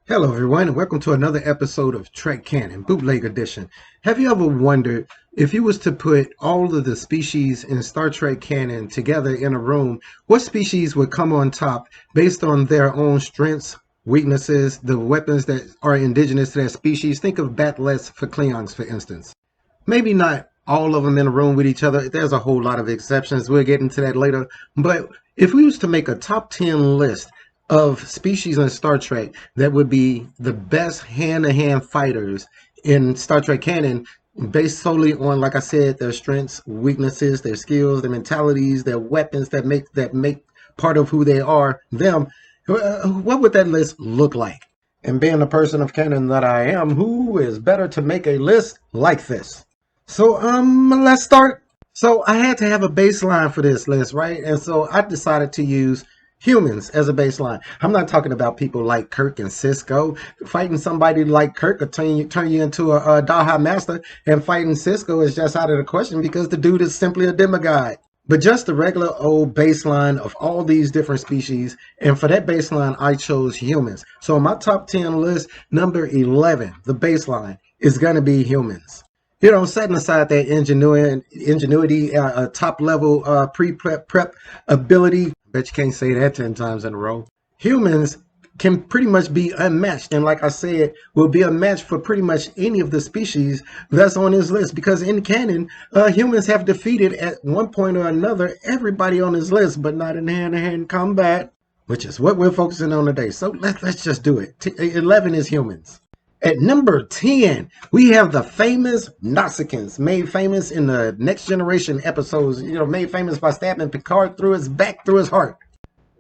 Hello, everyone, and welcome to another episode of Trek Canon, Bootleg Edition. Have you ever wondered if you was to put all of the species in Star Trek canon together in a room, what species would come on top based on their own strengths, weaknesses, the weapons that are indigenous to that species? Think of Batlets for Klingons, for instance. Maybe not all of them in a room with each other. There's a whole lot of exceptions. We'll get into that later. But if we was to make a top 10 list of species in Star Trek that would be the best hand-to-hand fighters in Star Trek canon, based solely on, like I said, their strengths, weaknesses, their skills, their mentalities, their weapons that make part of who they are, them, what would that list look like? And being the person of canon that I am, who is better to make a list like this? So let's start. So I had to have a baseline for this list, right? And so I decided to use humans as a baseline. I'm not talking about people like Kirk and Cisco. Fighting somebody like Kirk will turn you into a Daha Master, and fighting Cisco is just out of the question because the dude is simply a demigod. But just the regular old baseline of all these different species, and for that baseline, I chose humans. So on my top 10 list, number 11, the baseline, is going to be humans. Setting aside that ingenuity, top level prep ability. Bet you can't say that 10 times in a row. Humans can pretty much be unmatched, and like I said, will be a match for pretty much any of the species that's on this list, because in canon, humans have defeated at one point or another everybody on this list, but not in hand-to-hand combat, which is what we're focusing on today. So let's just do it. 11 is humans. At number 10, we have the famous Nausicaans, made famous in the Next Generation episodes, made famous by stabbing Picard through his back, through his heart.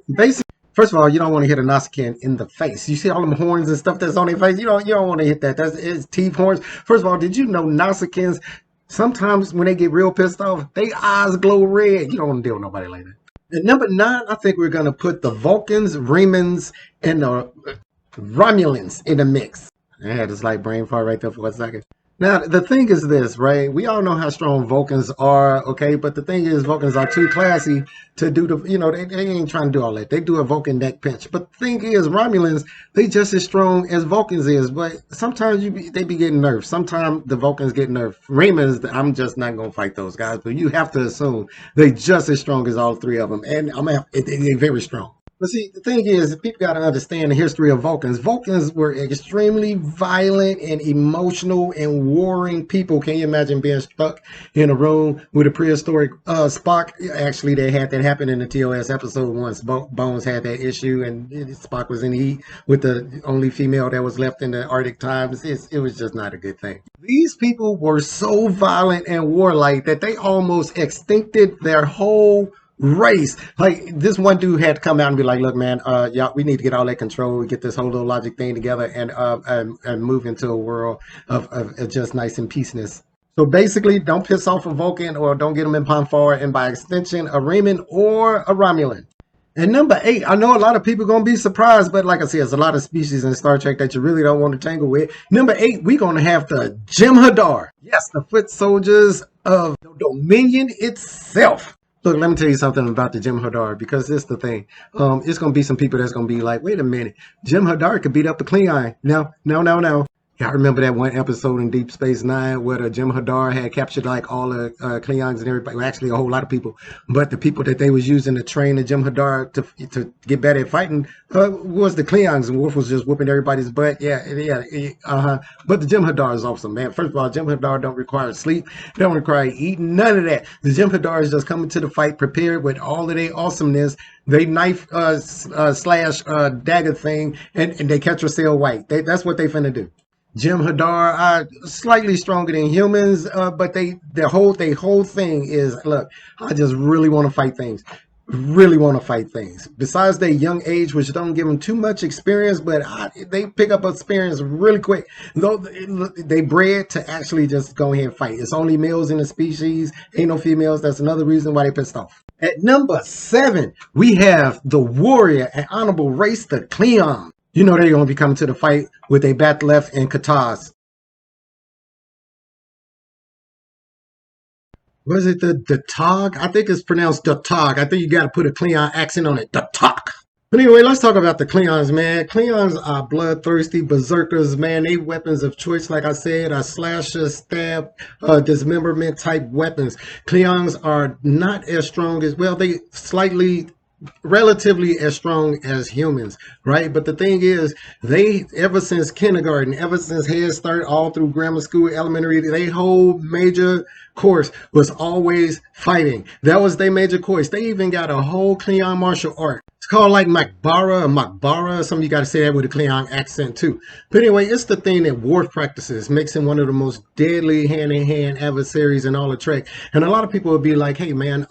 Basically, first of all, you don't want to hit a Nausicaan in the face. You see all them horns and stuff that's on their face? You don't want to hit that. That's his teeth, horns. First of all, did you know Nausicaans, sometimes when they get real pissed off, they eyes glow red. You don't want to deal with nobody like that. At number 9, I think we're going to put the Vulcans, Remans, and the Romulans in the mix. I had this like brain fart right there for a second. Now, the thing is this, right? We all know how strong Vulcans are, okay? But the thing is, Vulcans are too classy to do they ain't trying to do all that. They do a Vulcan neck pinch. But the thing is, Romulans, they just as strong as Vulcans is. But sometimes they be getting nerfed. Sometimes the Vulcans get nerfed. Remans, I'm just not going to fight those guys. But you have to assume they just as strong as all three of them. And they're very strong. But see, the thing is, people got to understand the history of Vulcans. Vulcans were extremely violent and emotional and warring people. Can you imagine being stuck in a room with a prehistoric Spock? Actually, they had that happen in the TOS episode once. Bones had that issue, and Spock was in the heat with the only female that was left in the Arctic times. It was just not a good thing. These people were so violent and warlike that they almost extincted their whole race. Like, this one dude had to come out and be like, look, man, y'all, we need to get all that control, get this whole little logic thing together, and move into a world of just nice and peaceness. So basically, don't piss off a Vulcan, or don't get them in Pomfar, and by extension a Raymond or a Romulan. And number 8, I know a lot of people going to be surprised, but like I said, there's a lot of species in Star Trek that you really don't want to tangle with. Number 8, we're going to have the Jem'Hadar. Yes, the foot soldiers of the Dominion itself. Look, let me tell you something about the Jem'Hadar, because this is the thing. It's going to be some people that's going to be like, wait a minute, Jem'Hadar could beat up the Klingon. No. Y'all remember that one episode in Deep Space Nine where the Jem'Hadar had captured like all the Klingons and everybody, well, actually a whole lot of people, but the people that they was using to train the Jem'Hadar to get better at fighting was the Klingons, and Worf was just whooping everybody's butt. Yeah. But the Jem'Hadar is awesome, man. First of all, Jem'Hadar don't require sleep, don't require eating, none of that. The Jem'Hadar is just coming to the fight prepared with all of their awesomeness. They knife slash dagger thing, and they catch or sail white. That's what they finna do. Jem'Hadar are slightly stronger than humans, but their whole thing is, look, I just really want to fight things. Really want to fight things. Besides their young age, which don't give them too much experience, but they pick up experience really quick. Though they bred to actually just go ahead and fight. It's only males in the species, ain't no females. That's another reason why they pissed off. At number 7, we have the warrior and honorable race, the Klingon. You know they're going to be coming to the fight with a bat left and katars. Was it the Tog? I think it's pronounced the Tog. I think you got to put a Klingon accent on it. The Tog. But anyway, let's talk about the Klingons, man. Klingons are bloodthirsty berserkers, man. They weapons of choice, like I said, are slasher, stab, dismemberment type weapons. Klingons are not as strong as, well, they slightly relatively as strong as humans, right? But the thing is, they, ever since kindergarten, ever since Head Start, all through grammar school, elementary, they whole major course was always fighting. That was their major course. They even got a whole Klingon martial art. It's called like Makbara. Some of you got to say that with a Klingon accent too. But anyway, it's the thing that Worf practices, makes him one of the most deadly hand-in-hand adversaries in all of Trek. And a lot of people would be like, hey man,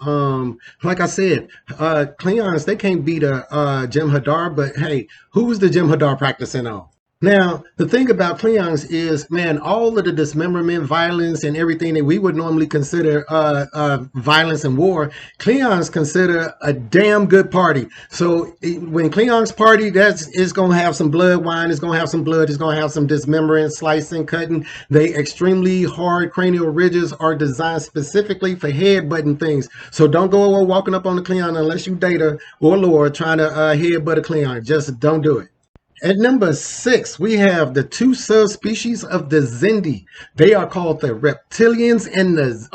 like I said, Klingons, they can't beat a Jem'Hadar, but hey, who's the Jem'Hadar practicing on? Now, the thing about Klingons is, man, all of the dismemberment, violence, and everything that we would normally consider violence and war, Klingons consider a damn good party. So when Klingons party, it's going to have some blood wine, it's going to have some blood, it's going to have some dismembering, slicing, cutting. They extremely hard cranial ridges are designed specifically for headbutting things. So don't go walking up on the Klingon unless you Data or Lord trying to headbutt a Klingon. Just don't do it. At number 6, we have the two subspecies of the Xindi. They are called the reptilians and the,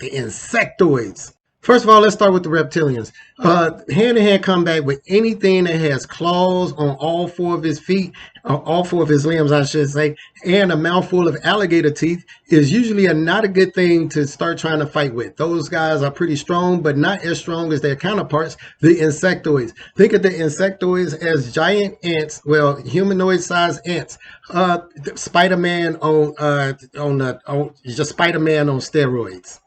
the insectoids. First of all, let's start with the reptilians. Hand-to-hand combat with anything that has claws on all four of his feet, all four of his limbs, I should say, and a mouthful of alligator teeth is usually not a good thing to start trying to fight with. Those guys are pretty strong, but not as strong as their counterparts, the insectoids. Think of the insectoids as giant ants, well, humanoid-sized ants. Spider-Man just Spider-Man on steroids.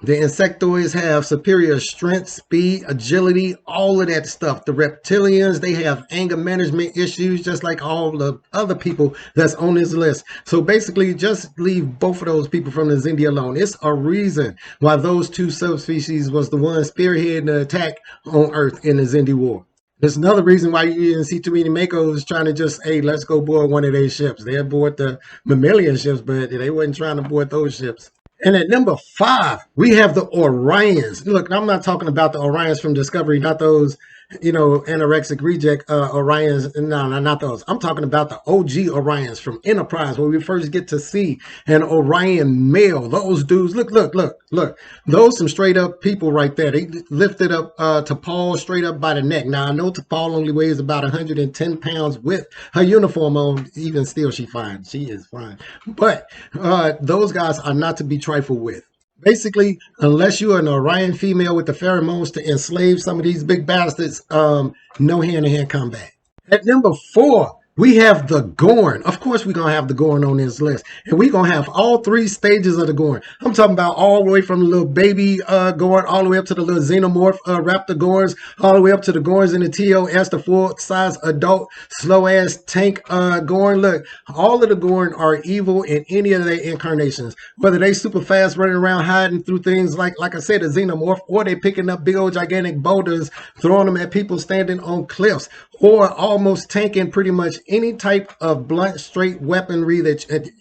The insectoids have superior strength, speed, agility, all of that stuff. The reptilians, they have anger management issues, just like all the other people that's on this list. So basically, just leave both of those people from the Xindi alone. It's a reason why those two subspecies was the one spearheading the attack on Earth in the Xindi War. There's another reason why you didn't see too many Makos trying to just, hey, let's go board one of their ships. They aboard the mammalian ships, but they wasn't trying to board those ships. And at number 5, we have the Orions. Look, I'm not talking about the Orions from Discovery, not those, anorexic reject Orions. No, not those. I'm talking about the OG Orions from Enterprise, where we first get to see an Orion male. Those dudes, look. Those some straight up people right there. They lifted up T'Pol straight up by the neck. Now, I know T'Pol only weighs about 110 pounds with her uniform on. Even still, she's fine. She is fine. But those guys are not to be trifled with. Basically, unless you're an Orion female with the pheromones to enslave some of these big bastards, no hand-to-hand combat. At number 4, we have the Gorn. Of course, we're going to have the Gorn on this list. And we're going to have all 3 stages of the Gorn. I'm talking about all the way from the little baby Gorn, all the way up to the little xenomorph raptor Gorns, all the way up to the Gorns in the TOS, the full-size adult, slow-ass tank Gorn. Look, all of the Gorn are evil in any of their incarnations. Whether they super fast running around hiding through things like I said, a xenomorph, or they picking up big old gigantic boulders, throwing them at people standing on cliffs, or almost tanking pretty much any type of blunt, straight weaponry,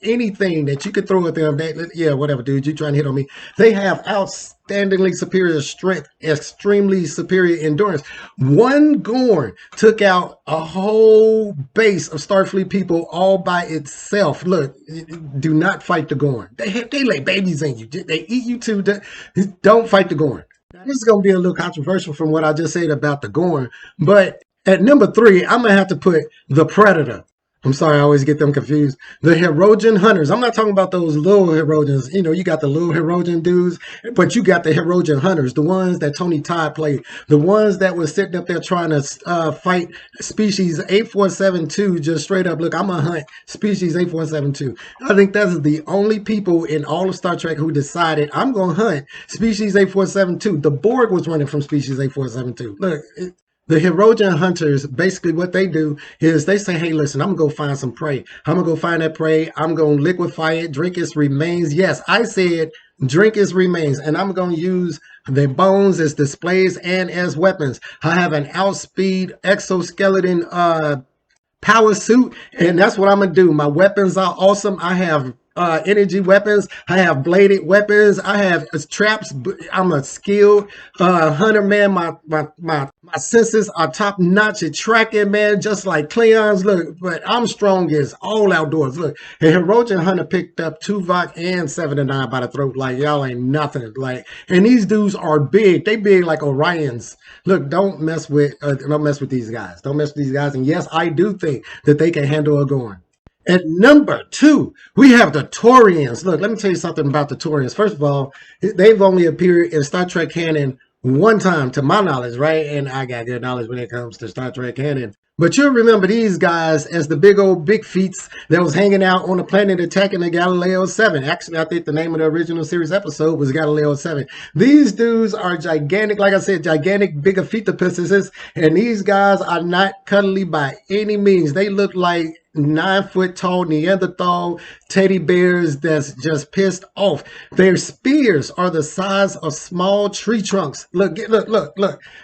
anything that you could throw at them. Yeah, whatever, dude, you trying to hit on me. They have outstandingly superior strength, extremely superior endurance. One Gorn took out a whole base of Starfleet people all by itself. Look, do not fight the Gorn. They lay babies in you. They eat you too. Don't fight the Gorn. Now, this is going to be a little controversial from what I just said about the Gorn, but at number 3, I'm going to have to put the Predator. I'm sorry, I always get them confused. The Hirogen Hunters. I'm not talking about those little Hirogens. You got the little Hirogen dudes, but you got the Hirogen Hunters, the ones that Tony Todd played, the ones that was sitting up there trying to fight species 8472, just straight up, look, I'm going to hunt species 8472. I think that's the only people in all of Star Trek who decided, I'm going to hunt species 8472. The Borg was running from species 8472. Look, the Hirogen Hunters, basically what they do is they say, hey, listen, I'm going to go find some prey. I'm going to go find that prey. I'm going to liquefy it, drink its remains. Yes, I said drink its remains. And I'm going to use their bones as displays and as weapons. I have an outspeed exoskeleton power suit, and that's what I'm going to do. My weapons are awesome. I have energy weapons. I have bladed weapons. I have traps. I'm a skilled hunter, man. My senses are top notch at tracking, man, just like Cleon's. Look, but I'm strong as all outdoors. Look, a Heroic Hunter picked up Tuvok and 7 to 9 by the throat. Like, y'all ain't nothing. Like, and these dudes are big. They big like Orions. Look, don't mess with these guys. Don't mess with these guys. And yes, I do think that they can handle a Gorn. At number 2, we have the Taurians. Look, let me tell you something about the Taurians. First of all, they've only appeared in Star Trek canon one time, to my knowledge, right? And I got good knowledge when it comes to Star Trek canon. But you'll remember these guys as the big feets that was hanging out on the planet attacking the Galileo 7. Actually, I think the name of the original series episode was Galileo 7. These dudes are gigantic, like I said, gigantic bigopithecus, and these guys are not cuddly by any means. They look like 9-foot tall Neanderthal teddy bears that's just pissed off. Their spears are the size of small tree trunks. Look.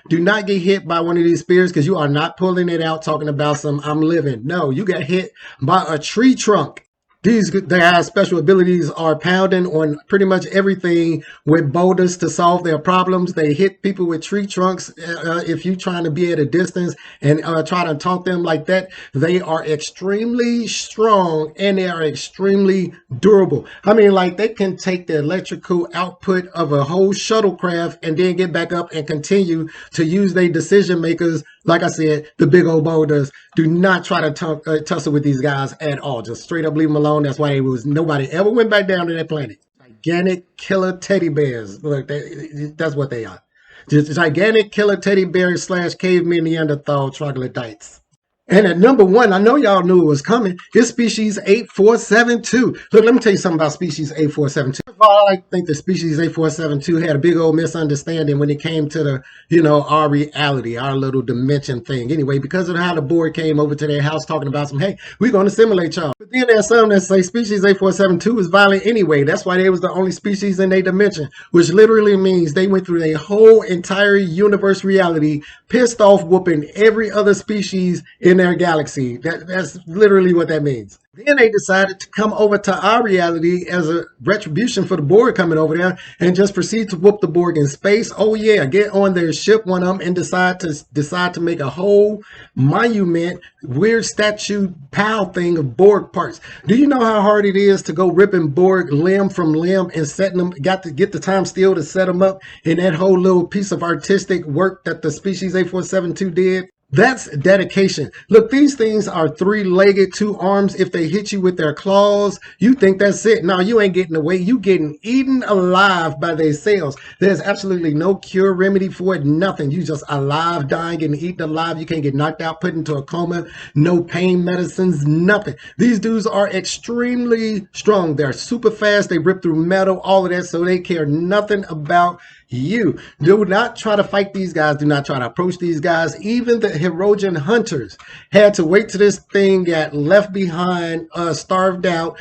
Do not get hit by one of these spears, because you are not pulling it out talking about some I'm living. No, you got hit by a tree trunk. They have special abilities, are pounding on pretty much everything with boulders to solve their problems. They hit people with tree trunks if you're trying to be at a distance and try to taunt them like that. They are extremely strong and they are extremely durable. I mean, like, they can take the electrical output of a whole shuttlecraft and then get back up and continue to use their decision makers. Like I said, the big old boulders. Do not try to tussle with these guys at all. Just straight up leave them alone. That's why nobody ever went back down to that planet. Gigantic killer teddy bears. Look, that's what they are. Just gigantic killer teddy bears / cavemen Neanderthal troglodytes. And at number 1, I know y'all knew it was coming, is species 8472. Look, let me tell you something about species 8472. First of all, I think the species 8472 had a big old misunderstanding when it came to our reality, our little dimension thing. Anyway, because of how the board came over to their house talking about hey, we're going to simulate y'all. But then there's some that say species 8472 is violent anyway. That's why they was the only species in their dimension, which literally means they went through their whole entire universe reality, pissed off whooping every other species in their galaxy. That's literally what that means. Then they decided to come over to our reality as a retribution for the Borg coming over there and just proceed to whoop the Borg in space. Oh yeah, get on their ship, one of them, and decide to make a whole monument, weird statue pile thing of Borg parts. Do you know how hard it is to go ripping Borg limb from limb and setting them, got to get the time still to set them up in that whole little piece of artistic work that the species 8472 did? That's dedication. Look, these things are 3-legged, 2 arms. If they hit you with their claws, you think that's it. No, you ain't getting away. You getting eaten alive by their cells. There's absolutely no cure, remedy for it, nothing. You just alive, dying, and eaten alive. You can't get knocked out, put into a coma, no pain medicines, nothing. These dudes are extremely strong. They're super fast. They rip through metal, all of that, so they care nothing about you. Do not try to fight these guys. Do not try to approach these guys. Even the Heroic Hunters had to wait till this thing got left behind, starved out,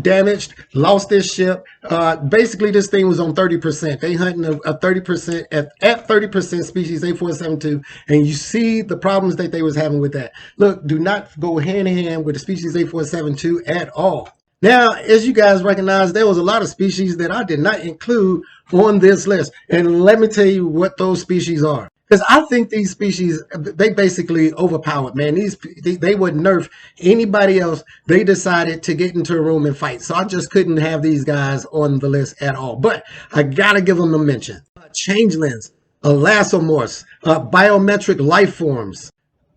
damaged, lost their ship. Basically, this thing was on 30%. They hunting a 30% at 30% species 8472, and you see the problems that they was having with that. Look, do not go hand in hand with the species 8472 at all. Now, as you guys recognize, there was a lot of species that I did not include on this list. And let me tell you what those species are. Because I think these species, they basically overpowered, man. They would nerf anybody else. They decided to get into a room and fight. So I just couldn't have these guys on the list at all. But I got to give them a mention. Changelings, elastomorphs, biometric life forms,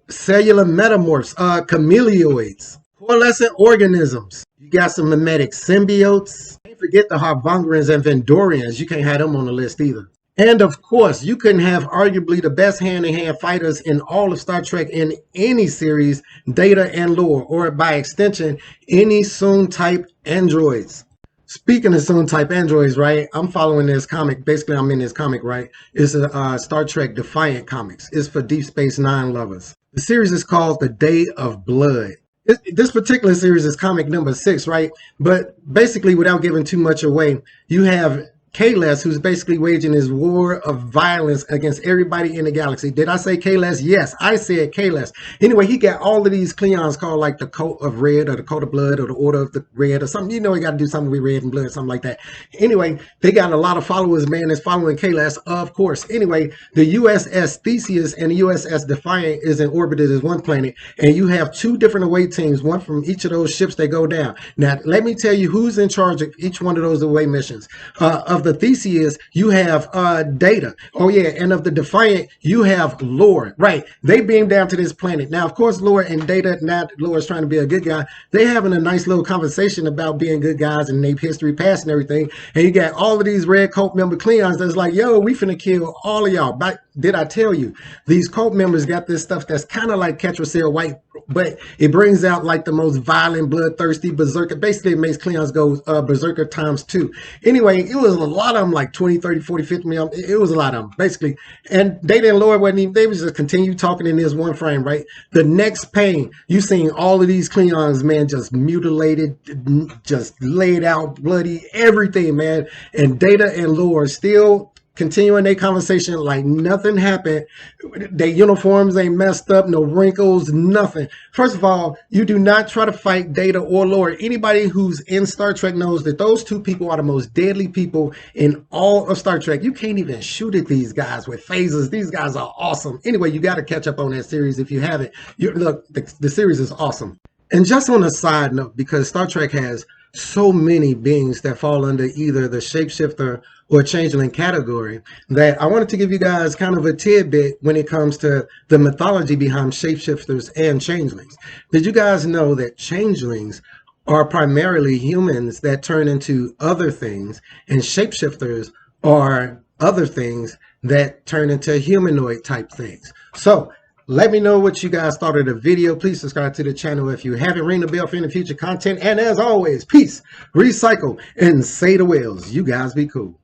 cellular metamorphs, chameleoids, coalescent organisms. You got some mimetic symbiotes. Can't forget the Harbongerians and Vendorians. You can't have them on the list either. And of course, you couldn't have arguably the best hand-to-hand fighters in all of Star Trek in any series, Data and Lore, or by extension, any Soong-type androids. Speaking of Soong-type androids, right, I'm following this comic. Basically, I'm in this comic, right? It's a Star Trek Defiant comics. It's for Deep Space Nine lovers. The series is called The Day of Blood. This particular series is comic number 6, right? But basically, without giving too much away, you have Kahless, who's basically waging his war of violence against everybody in the galaxy. Did I say Kahless? Yes, I said Kahless. Anyway, he got all of these Cleons called like the Coat of Red or the Coat of Blood or the Order of the Red or something. You know, he got to do something with red and blood, something like that. Anyway, they got a lot of followers, man, that's following Kahless, of course. Anyway, the USS Theseus and the USS Defiant is in orbit as one planet, and you have two different away teams, one from each of those ships that go down. Now, let me tell you who's in charge of each one of those away missions. Of the Theseus, you have Data. Oh, yeah, and of the Defiant, you have Lore. Right, they beam down to this planet. Now, of course, Lore and Data, now Lore's trying to be a good guy, they having a nice little conversation about being good guys and their history past and everything, and you got all of these red cult member Cleons that's like, yo, we finna kill all of y'all. But did I tell you, these cult members got this stuff that's kind of like Ketracel White, but it brings out like the most violent, bloodthirsty berserker. Basically, it makes Cleons go berserker times 2. Anyway, it was a lot of them, like 20, 30, 40, 50 million. It was a lot of them, basically. And Data and Lore wasn't even, they was just continue talking in this one frame, right? The next pane, you seen all of these Cleons, man, just mutilated, just laid out, bloody, everything, man. And Data and Lore still continuing their conversation like nothing happened. Their uniforms ain't messed up, no wrinkles, nothing. First of all, you do not try to fight Data or Lore. Anybody who's in Star Trek knows that those two people are the most deadly people in all of Star Trek. You can't even shoot at these guys with phasers. These guys are awesome. Anyway, you got to catch up on that series if you haven't. Look, the series is awesome. And just on a side note, because Star Trek has so many beings that fall under either the shapeshifter or changeling category, that I wanted to give you guys kind of a tidbit when it comes to the mythology behind shapeshifters and changelings. Did you guys know that changelings are primarily humans that turn into other things, and shapeshifters are other things that turn into humanoid type things? So let me know what you guys thought of the video. Please subscribe to the channel if you haven't. Ring the bell for any future content. And as always, peace, recycle, and say the whales. You guys be cool.